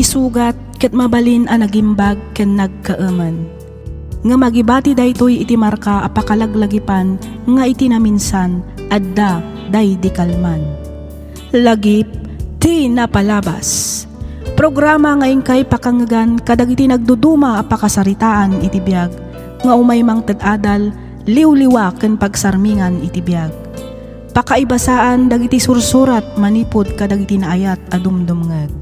sugat ket mabalin a nagimbag ken nagkaaman. Nga magibati daytoy iti marka a pakalaglagipan nga iti naminsan adda day di kalman. Lagip ti napalabas. Programa nga ingkay pakangagan kadagiti nagduduma a pakasaritaan iti biag nga umay mang tad-adal liwliwa ken pagsarmingan iti biag. Pakaibasaan dagiti sursurat manipod kadagiti naayat a dumdumngeg.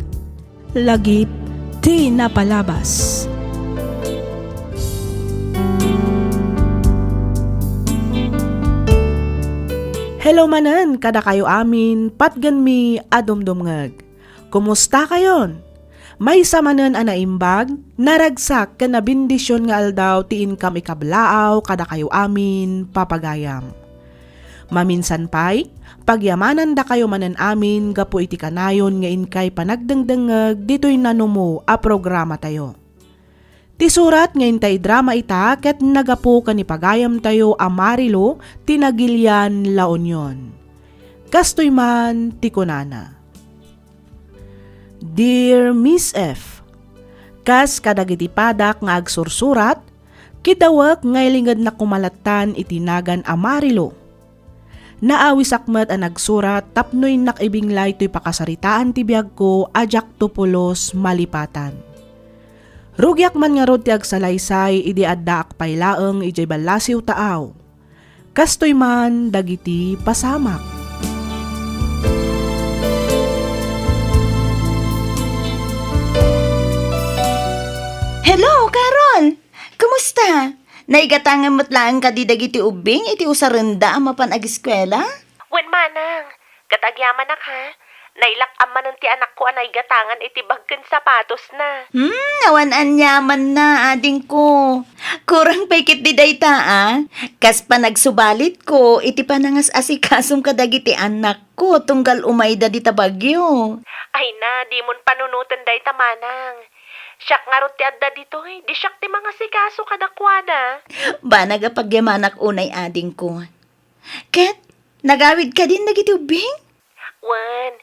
Lagip ti napalabas. Hello manen, kada kayo amin, patgan mi adumdumngeg. Kumusta kayon? May samanen a naimbag, naragsak ken nabindisyon nga aldaw ti income ikablaaw kada kayo amin, papagayam. Maminsan pay, pagyamanan da kayo manen amin gapo iti kanayon nga inkay panagdengdengeg ditoy nanumo a programa tayo. Ti surat nga intay drama ita ket nagapo kan ipagayam tayo a Marilo tinagilian La Union. Kastoy man ti kunana. Dear Miss F, kas kadagiti padak nga agsursurat, kidawak nga ilingad na kumalatan itinagan a Marilo. Naawis akmat a nagsurat tapnoy nakibinglay to'y pakasaritaan ti biag ko ajak tupulos malipatan. Rugyak man nga rod ti agsalaysay idi adda akpay laeng ijay balasiw taaw. Kastoy man dagiti pasamak. Hello, Carol! Kumusta? Naigatangan mo't lang ka di dagiti ubing iti usarenda ang mapan ag-eskwela? Wen manang, katagyaman na ka. Nailak-aman ti anak ko anay gatangan iti bagken sapatos na. Awan anyaman na, ading ko. Kurang paikit di dayta, ah. Kas pa nagsubalit ko, iti panangas asikasong kadagiti anak ko, tunggal umayda di tabagyo. Ay na, di mon panunutan day tamanang. Siyak nga rot ti adda dito di siyak ti mga sikaso kadakwada. Ba nagapagyamanak unay ading ko. Ket, nagawid ka din dagiti ubing? Wen,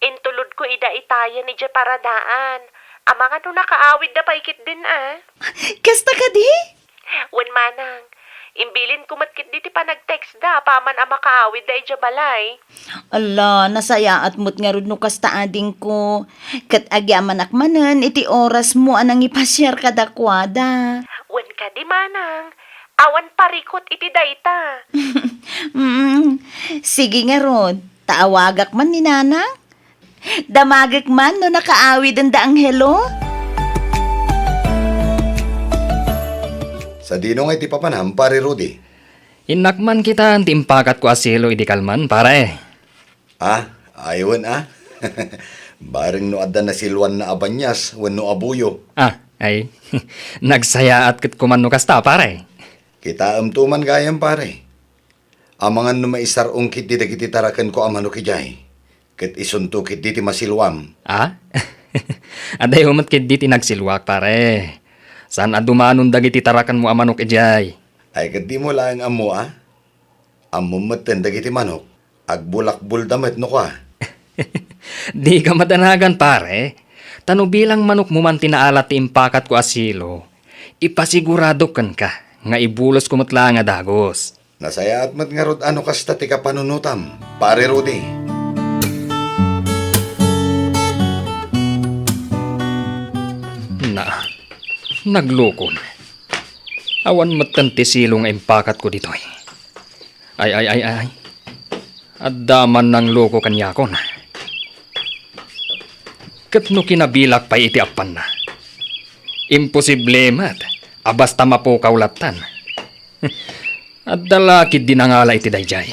intulod ko ida itayan ni paradaan. Amang ano nakaawid da paikit din ah. Kasta ka di? Wen manang, imbilin ko matkit di ti panag-text da paman ang makaawid da ija balay. Ala, nasaya at mo't nga rod no kasta ading ko. Kat agyaman akmanan, iti oras mo anang ipasyar kadakwada. Wen ka di manang, awan parikot iti dayta. Sige nga rod, taawagak man ni nanang. Damagak man no nakaawid ang daang hello. Sa dinong ay ti papanam, pare Rudy. Inakman kita ang timpakat ko asilo idi kalman, pare. Aywan Bareng no adda na silwan na abanyas, wenno abuyo. Ay, nagsayaat kit kuman no kasta, pare. Kita tuman gayam pare. Amangan no maisarong kit di dagiti tarakan ko amano kijay. Kit isunto kit di ti masilwam. Aday humat kit di ti nagsilwak, pare. Saan adumanon dagiti tarakan mo amanok ijay? Ay kat di mo lang amo Amumatan dagiti manok. Agbulakbul damet no ka. Di ka madanagan, pare. Tano bilang manok mo man tinaalat ti impakat ko asilo. Ipasigurado kan ka nga ibulos kumutla nga dagos. Nasaya at mat nga rod ano kasta ti kapanunutam, pare Rudy. Naglukon. Awan matanti silong impakat ko dito. Ay. Addaman ng loko kanyakon. Kat no kinabilak pa iti apan na. Imposible mat. Abasta mapukaw latan. At dalakid dinangala iti dayjay.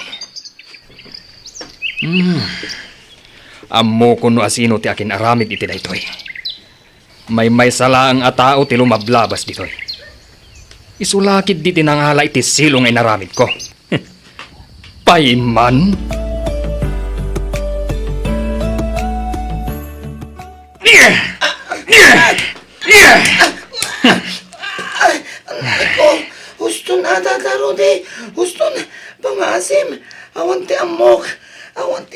Ammo ko no asino ti akin aramid iti daytoy. May sala ang atao ti lumablabas ditoy. Isulakid di tinangala iti silong ay naramid ko. Paiman? Gusto na Rudy. Gusto na pangasim. Awan ti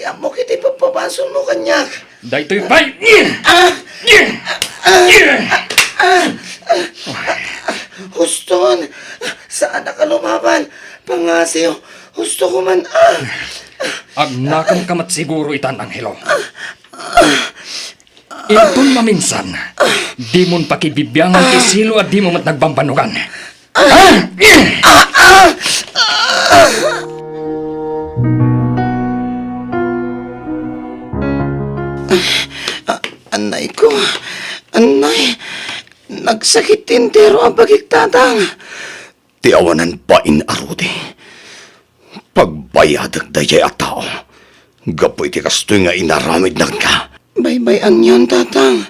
amok iti papabason mo kanyak. Daytoy pay! Huston, saan na ka lumaban? Pangasiyo, husto ko man. Agnakam kamat siguro itan, Anghelo. Itun maminsan, di mon pakibibyangan ti Silo at di mo mat nagbambanugan. Anay ko, anay, nagsakit tintero ang pagkiktatang. Tiawanan pa in arudi. Pagbayadag dayay at tao. Gapoy ti kastoy nga inaramid na ka. Baybayan yun, tatang.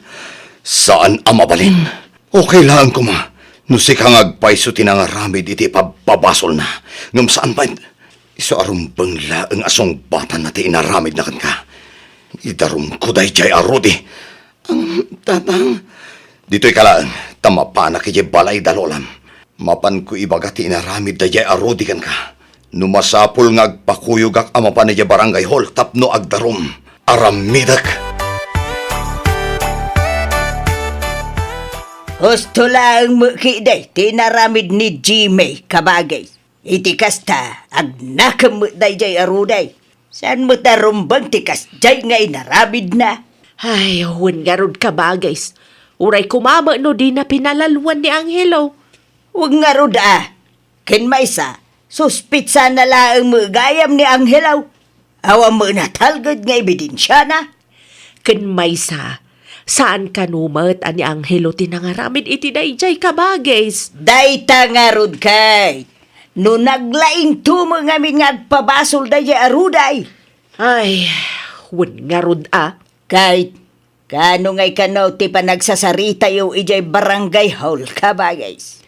Saan ang mabalin? Okay lang ko ma. Nusi kang agpaiso tinangaramid iti pababasol na. Ngam saan ba? Iso arumbang laang asong bata na ti inaramid na ka. Idarum ko dayay arudi. Ang tatang, dito'y kalaan, tama pa na kaya balay dalolam. Mapan ko ibagati inaramid da jay arodi kan ka. Numasapul nga agpakuyog ak ama pa na jay barangay hall tapno agdarum. Aramidak. Husto lang mo kiday, tinaramid ni Jimmy kabagay. Iti kasta, agnakam mo day jay aruday. Saan mo tarumbang tikas jay nga inaramid na? Ay, huwag nga rod ka ba, guys? Uray kumama no di na pinalaluan ni Anghelo. Huwag nga rod Ken maysa, suspitsa na lang mo gayam ni Anghelaw. Awa mo na talgad nga ebidensya na. Ken maysa, saan ka numat ani Anghelo tinangaramid iti dayjay ka ba, guys? Dayta nga rod kay. No naglaing tumo nga agpabasol day aruday. Ay, huwag nga rod Kahit kano ngay kanaw ti pa nagsasarita yung ijay barangay hall ka ba guys?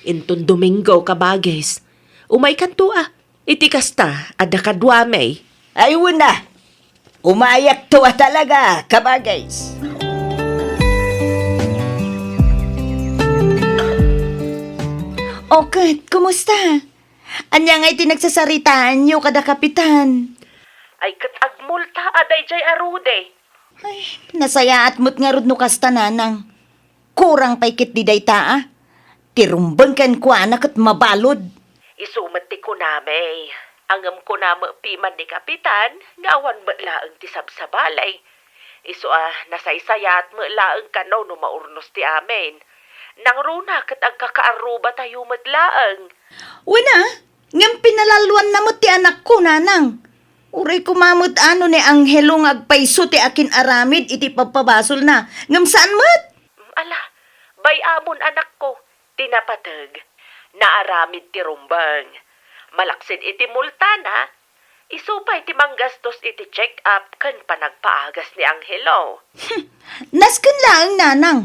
Inton Domingo ka ba, guys? Umay kanto iti kasta, ada kadwamay. Ayun na, umayak tuwa talaga ka ba guys? Okay, kumusta? Anya ngay tinagsasaritaan nyo kada kapitan? Ay, katagmulta dayjay arude. Ay, nasayaat mo't nga rod no kasta nanang. Kurang paikit di dayta Tirumbang kan ko anak at mabalod. Isumati ko namay. Angam ko na piman ni Kapitan, ngawan mo laang ti sabsabalay. Iso nasaysayat mo laang kanaw no maurnos ti amin. Nang runa kat ang kakaaruba tayo matlaang. Wala, ngam pinalaluan na mo ti anak ko nanang. Uray kumamot ano ni Anghelo agpaiso ti akin aramid iti pagpabasol na. Ngam saan mat? Ala, bayamon anak ko, tinapatag. Naaramid ti rumbang. Malaksid iti multana, isupay ti manggastos iti check-up kan panagpaagas ni Anghelo. Nasken lang nanang.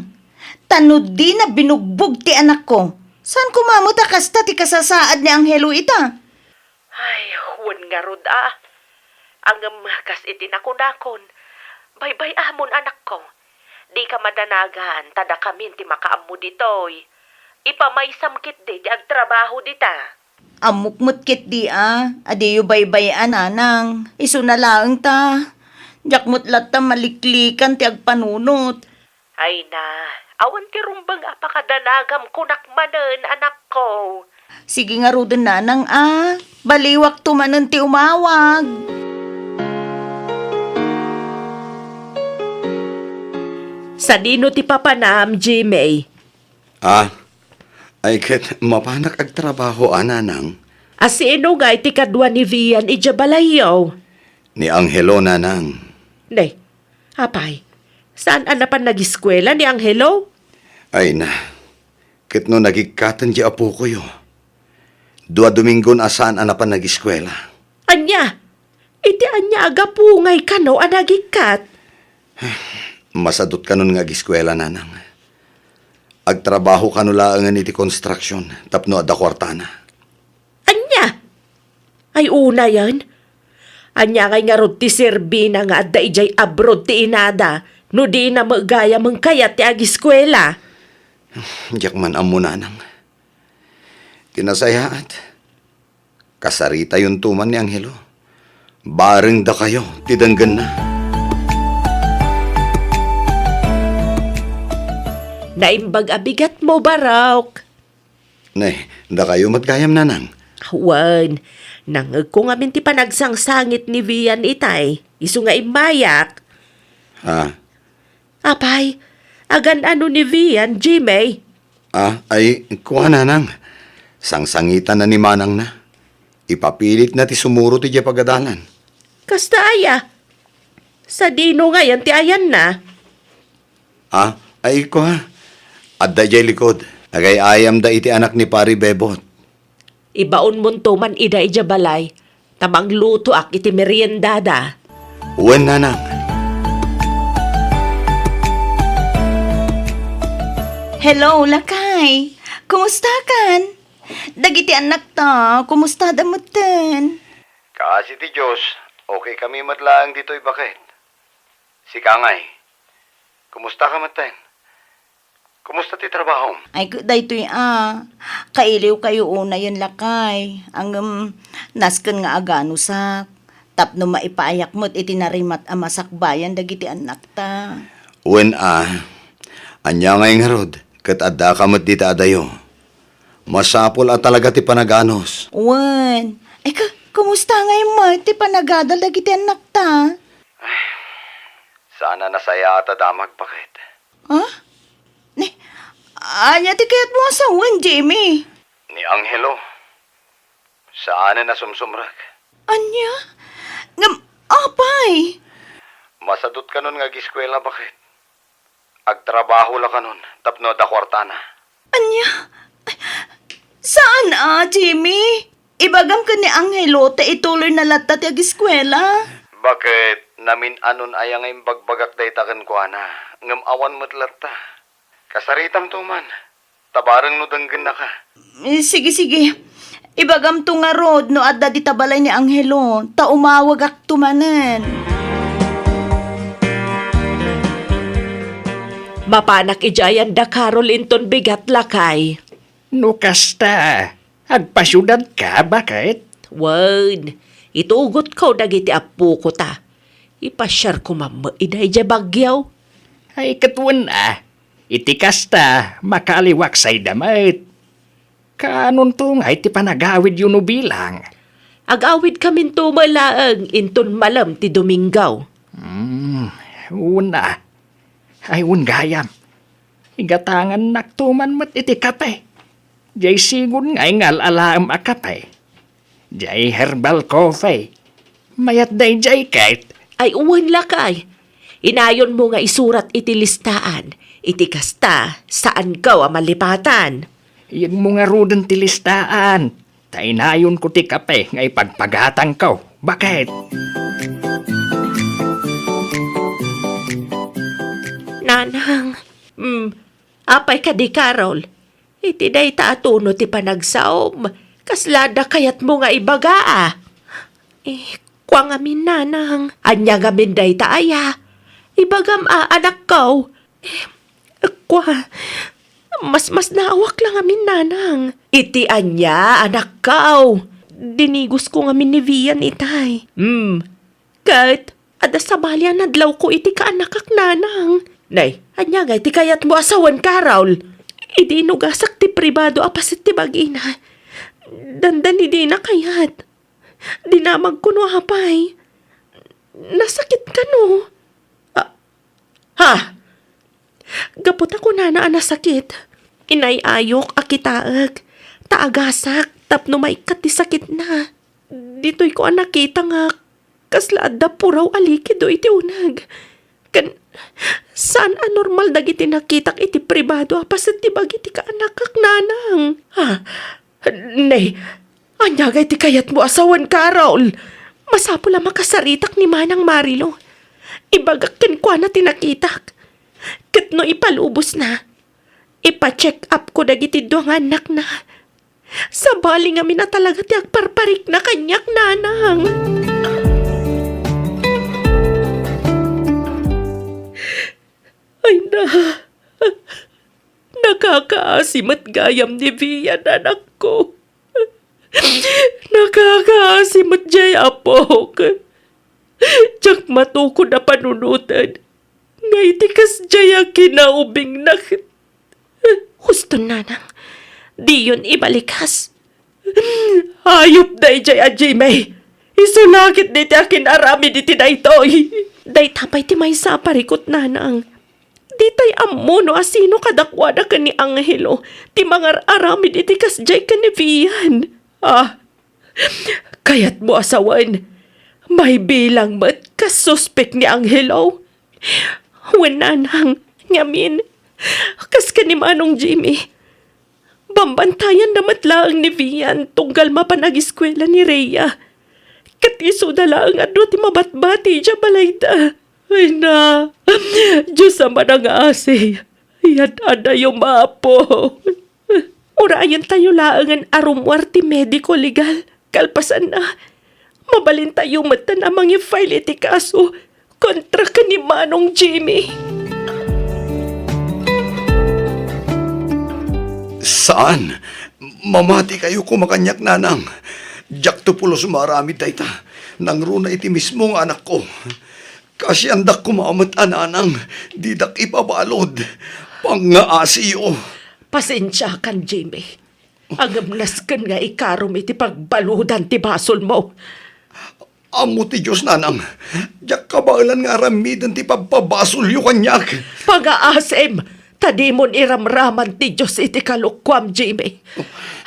Tanod di na binugbog ti anak ko. Saan kumamot kasta ti kasasaad ni Anghelo ita? Ay, huwag nga rod Ang kas iti nakunakon. Baybay amon anak ko. Di ka madanagan, tada kamin ti makaammo ditoy. Ipamaysam kit di agtrabaho dita. Amukmut kit di Adiyo baybayan anang. Iso na lang ta. Jakmut lata maliklikan ti agpanunot. Ay na, awan ti rumbang apakadanagam kunak manen anak ko. Sige nga rudin nanang Baliwak tumanan ti umawag. Sa dino ti papanam, Jimmy. Ay ket mapanak agtrabaho nanang. Asino nga iti kadwa ni Vian ijabalayaw. Ni Anghelo nanang. Nay, apay, saan anapan nag-eskwela ni Anghelo? Ay na, ket no nagikatan di apo ko yo. 2 Domingon asaan anapan nag-eskwela. Anya, iti anya agapungay ka no anagikat. Masadot ka nun nga giskwela nanang. Agtrabaho ka nulaangan iti construction, tapno adda kwartana. Anya? Ay una yan. Anya kay nga rod ti Serbina nga adda ijay abroad ti inada, no di na magaya mangkayat ti agiskwela. Diyak man amo nanang. Tinasayaat. Kasarita yung tuman ni Anghelo. Bareng da kayo, tidanggan na. Naimbag abigat mo, Barok. Nay, da kayo matgayam nanang. Wan, nangag ko nga minti panagsangsangit ni Vian itay. Isu nga imbayak. Ha? Apay, agan ano ni Vian, Jimmy? Ay, kuha nanang. Sangsangitan na ni manang na. Ipapilit na ti sumuro ti pagadalan. Kasta aya. Sa dino nga yan ti ayan na. Ay kuha. Adda jay likod. Agay ayam da iti anak ni Pari Bebot. Ibaon mo to man ida ija balay. Tamang luto ak iti meriendada. Uwan nanang. Hello, Lakay. Kumusta kan? Dagiti anak ta, kumusta damutan? Kasi ti Diyos, okay kami matlaang dito'y bakit? Si Kangay, kumusta ka maten? Kumusta ti trabaho? Ay, daytoy kailiw kayo una yan, Lakay. Ang nasken nga agano sak. Tapno maipayak mo't itinarimat amasakbayan dagiti anak ta. Uwan anya ngayong harod, kat adda ka mat dita adayo. Masapol at talaga ti panaganos. Wan, ay kumusta ngayon mo? Ti panagadal dagiti anak ta? Sana nasaya at adamag bakit? Ha? Anya ti kayat mo asawan, Jamie? Ni Angelo. Saan na sumsumrak? Anya? Apay? Masadot ka nun nga giskwela bakit? Agtrabaho la ka nun, tapno da kwartana. Anya? Saan Jamie? Ibagam ka ni Angelo ta ituloy na latta ti agiskwela. Bakit namin anon ayang ang bagbagak daytakan ko ana, ngam awan mo't latta. Kasaritam to man, tabarang no danggan na ka. Sige. Ibagam to nga rod no adda di tabalay ni Angelo, ta umawag ak tumanen. Mapanak ijayan da Carol inton bigat lakay. No kasta, agpasyudad ka, bakit? Wan, itugot ko dagiti apu ko ta. Ipasyar ko mama iday ja bagyaw. Ay katuan iti kasta, makaliwak say damit. Kanon to nga iti panagawid yun no bilang. Agawid kamin tumalaang inton malam ti Domingaw. Una, ay gayam. Igatangan naktuman mat iti kape. Jay sigun ngay ngal alaam akape. Jay herbal coffee. Mayat day jay kait. Ay uwan lakay. Inayon mo nga isurat iti listaan. Iti kasta, saan ka malipatan? Yan mo nga rudan ti listaan. Tainayon ko ti kape nga ipagpagatang ko. Bakit? Nanang, apay ka di Carol. Iti day taatuno ti panagsaom. Kaslada kayat mo nga ibaga kwa ngamin nanang. Anya ngamin day taaya. Ibagam anak ko. Kwa, mas naawak lang amin nanang. Iti anya anak ko. Dinigos ko ngamin ni Vian itay. Kahit ada sabalyan nadlaw ko iti kaanakak nanang. Nay, anya nga iti kayat mo asawan Carol. Idi nugasak ti pribado apasit ti bagina. Dandan idi na kayat. Dinamag ko no hapay. Nasakit ka no. Gapot ako na nasakit. Inayayok akitaag. Taagasak tapno maikat ti sakit na. Dito'y ko nakita nga kaslaad da puraw alikido iti unag. Saan anormal dagiti nakitak iti pribado apasit ti bagiti ka anakak nanang. Nay, anyagay ti kayat mo asawan Carol. Masapo lang makasaritak ni Manang Marilo. Ibagakin ko na tinakitak. Katno ipalubos na. Ipa-check up ko dagiti doang anak na. Sabali nga mina talaga ti agparparik na kanyak nanang. Ay na, nakakaasim at gayam ni Vian anak ko. Nakakaasim at jay apok. Tsak matukod na panunutan. Ngay tikas jay ang kinaubing Husto na nang. Di yun ibalikas. Hayop day jay a Jimmy. Isulakit di ti akin arami di ti daytoy. Day tapay ti may sa parikot na nang. Di tay ammo no asino kadakwada ka ni Angelo. Ti mga arami di ti kasjay ka ni Vian. Kayat mo asawan. May bilang mat kasuspek ni Angelo. Wananang ngamin. Kas ka ni Manong Jimmy. Bambantayan na matlaang ni Vian tunggal mapanag-eskwela ni Rhea. Katiso na lang ano ti mabatbati dya balayda. Ay na, Diyos sama na nga asi. Yan ada yung mapo. Urayan tayo laangan arumwar ti mediko legal. Kalpasan na. Mabalin tayo mata namang i-file iti kaso kontra ka ni Manong Jimmy. Saan? Mamati kayo kumakanyak nanang. Diyak to pulos marami dayta. Nang runa iti mismong anak ko. Kasi andak kumamat ananang. Didak ipabalod. Pangaasiyo. Pasensya kan, Jimmy. Agamnas kan nga ikarom iti pagbaludan ti basol mo. Amo ti Diyos nanang. Diyak kabalan nga ramidan ti pagpabasol yu kanyak. Pag-aasem, tadimon iramraman ti Diyos iti kalukwam, Jimmy.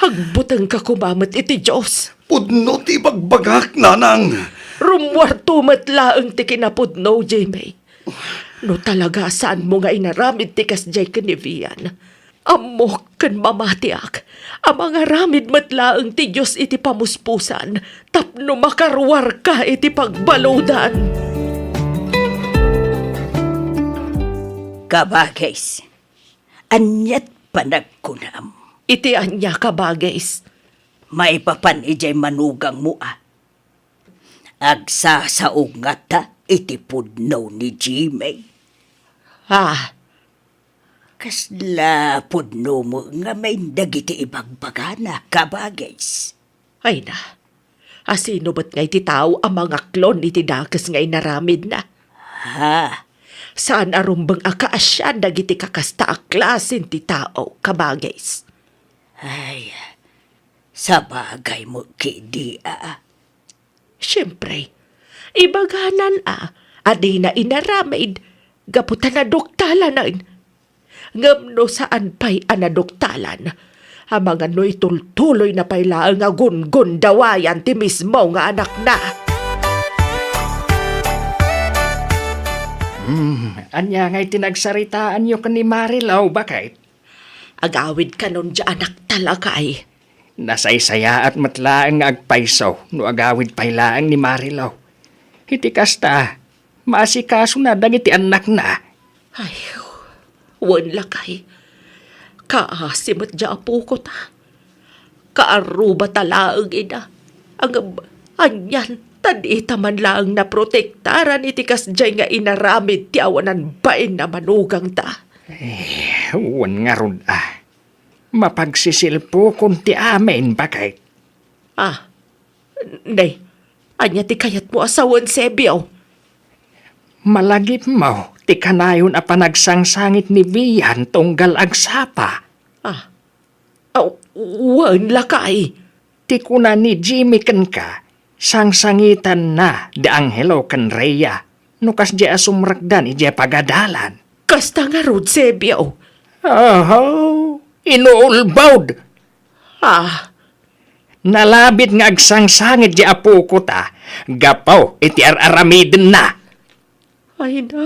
Hagbutang ka kumamat iti Diyos. Pudno ti bagbagak nanang. Rumwarto matlaang ti kinapudno, Jimmy. No talaga saan mo nga inaramid ti kasjay ka ni Vian. Amok kan mamatiak. Ang mga ramid matlaang ti Diyos iti pamuspusan. Tapno makarwar ka iti pagbaludan. Kabagays, anyat panagkunam. Iti anya ka bagais. May papan ijay manugang mo Agsasaong nga ta iti pudno ni Jimmy. Kasla pudno mo nga may dagiti ibagbagana kabagays. Ay na. Asino ba't nga iti tao ang mga klon iti dakas nga inaramid na? Saan arumbang akaasyan dagiti kakasta a klasin ti tao kabagays? Ay, sa bagay mo kidi Siyempre, ibaganan adi na inaramid, gaputan na doktalan ngamno saan pa'y anadoktalan. Ang mga no'y tultuloy na pailaang nga gun-gun dawayan ti mismo nga anak na. Anya nga'y tinagsaritaan nyo ka ni Marilaw, bakit? Agawid ka nun dya anak talaga ay. Nasaysaya at matlaang nga agpaisaw no agawid pailaang ni Marilaw. Iti kasta, maasikaso na dagiti anak na. Ay, wan lakay. Kaasimot dya apo ko ta. Kaaruba talaang ina. Ang anyan, tadita man lang na protektaran iti kasjay nga inaramid ti awanan bain na manugang ta. Wan nga ron Mapagsisilpo kung ti amin, bakit? Nay, anya ti kayat mo asawan Sebio. Malagip mo, ti kanayon a panagsangsangit ni Vian tunggal agsapa. Wan lakay. Ti kuna ni Jimmy ken ka, sangsangitan na di Angelo ken Rhea, nukas di asumrakdan ije pagadalan. Kasta nga rod Sebio. Inuulbawd. Nalabit nga agsangsangit di apo ko ta, gapaw iti aramiden na. Ay na,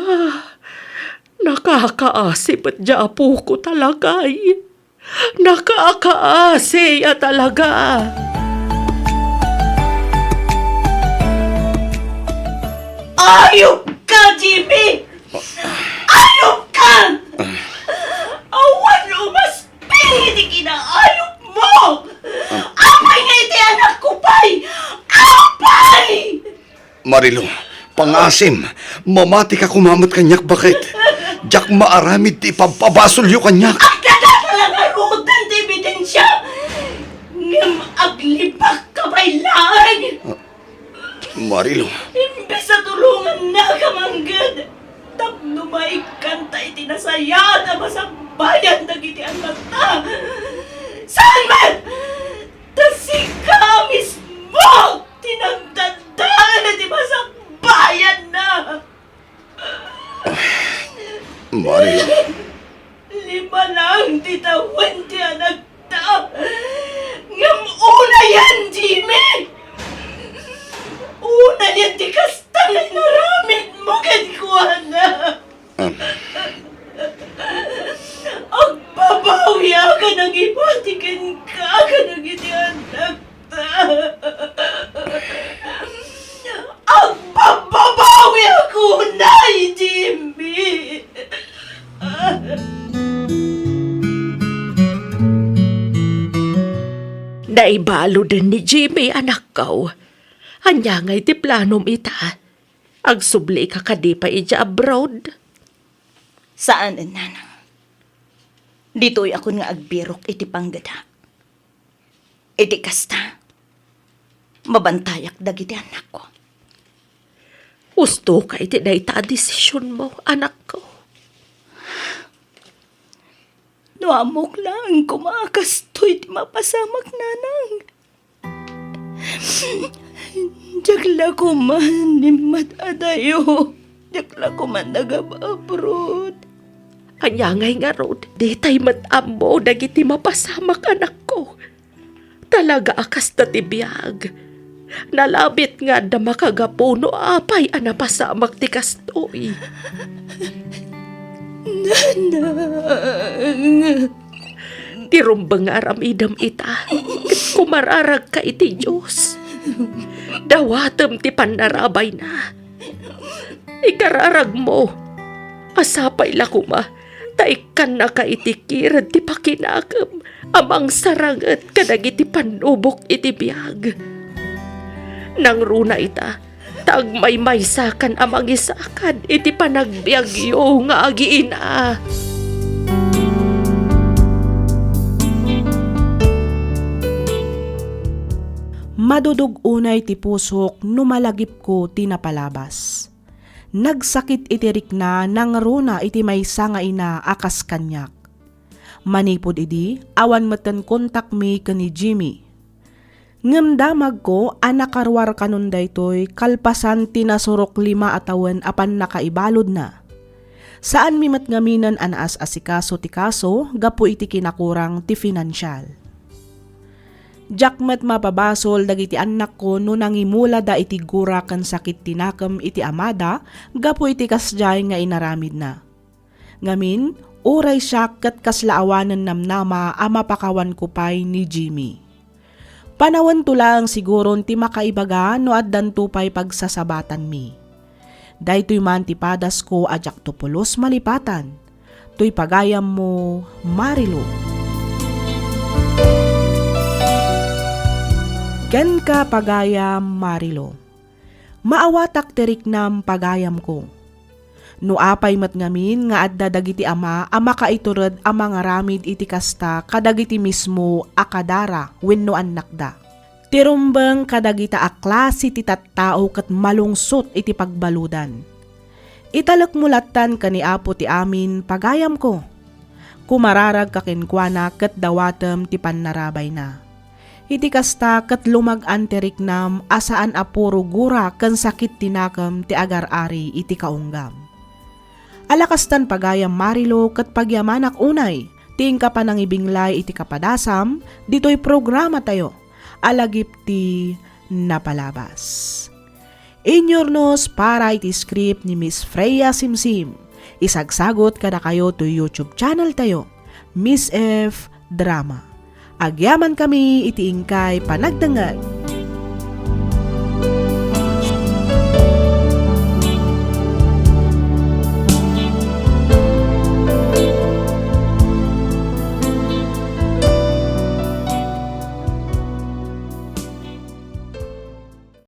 nakakaasip at di apo ko talaga ay. Nakakaasi talaga. Ayop ka, Jimmy! Ayop ka! Awan umas hindi kinaayop mo! Apay nga iti anak ko, pay! Apay! Marilo, pangasim. Mamati ka kumamat kanyak, bakit? Diyak maaramid ti pagpabasol yu kanyak. Ang kadakalang arutan ti ebidensya! Ngam aglibak ka bailaan! Marilo, Imbes sa tulungan na kamanggad, tapno may kanta itinasaya na masang bayan dagiti anak ta. Saan man? Tasika mismo! Tinagdandaan na di masak bayan na! Mario, 5 lang titawan ti anak ta. Ngam una yan, Jimmy! Una yan ti kasta na naramit mo kadikuana. Ang babawi ka nang ibatikin ka ng iti anak ta. Ang babawi ako na, Jimmy! Naibalo din ni Jimmy anak ko. Anya nga'y ti planom ita. Ag subli ka kadi pa ija abroad. Saan, nanang? Dito'y ako nga agbirok iti panggada. Iti kasta. Mabantayak dagiti anak ko. Gusto ka iti na ita desisyon mo, anak ko. Nuamok lang kumakastoy ti mapasamak nanang. Jakla ko man ni matadayo. Jakla ko man nagababrod. Anya nga'y nga rod, di tay matambo dagiti mapasamak anak ko. Talaga akas na tibiyag. Nalabit nga da makagapuno apay anapasamak ti kastoy. Nanang. Tirumbang aramidam ita, ket kumararag ka iti Diyos. Dawatem ti panarabay na. Ikararag mo, asapay lakuma, taikan na ka itikirad ti pakinakam, amang sarangat kadagiti panubok iti biyag. Nang runa ita, tagmay-maysakan amang isakan iti panagbiagyo nga agiina. Madudog unay ti pusok numalagip ko tinapalabas. Nagsakit itirik na nangruna iti maysa nga ina akas kanyak. Manipod idi, awan meten kontak mi ni Jimmy. Ngemdamag ko anakarwar kanon daytoy kalpasan tinasurok 5 atawan apan nakaibalod na. Saan mi matngaminan anaas asikaso ti kaso gapu iti kinakurang ti financial. Jakmet mapabasol dagiti anak ko no nangimula da iti gura kan sakit tinakam iti amada gapu iti kasjay nga inaramid na. Ngamin, uray siya kat kaslaawanan namnama amapakawan ko pay ni Jimmy. Panawan to lang siguro ti makaibaga no addan to pay pagsasabatan mi. Daytoy man ti padas ko ajak to pulos malipatan. To'y pagayam mo, Marilo. Ken ka pagayam, Marilo. Maawatak terik nam pagayam ko. No apay matngamin nga adda dagiti ama kaiturod amang aramid iti kasta kadagiti mismo akadara wenno anak da. Tirumbeng kadagita aklase ti tattao ket malungsot iti pagbaludan. Italek mulatan kani apo ti amin pagayam ko. Kumararag kakenkwana ket dawatem ti pannarabay na. Iti kasta ket lumag-an terik nam asaan apuro gura ken sakit tinakam ti agar-ari iti kaunggam. Alakastan pagayam Marilo ket pagyamanak unay, ting ka panangibinglay iti kapadasam, dito'y programa tayo, alagip ti napalabas. Inyornos para iti script ni Miss Freya Simsim, isagsagot kada kayo to YouTube channel tayo, Miss F Drama. Agyaman kami iti ingkay panagdangag.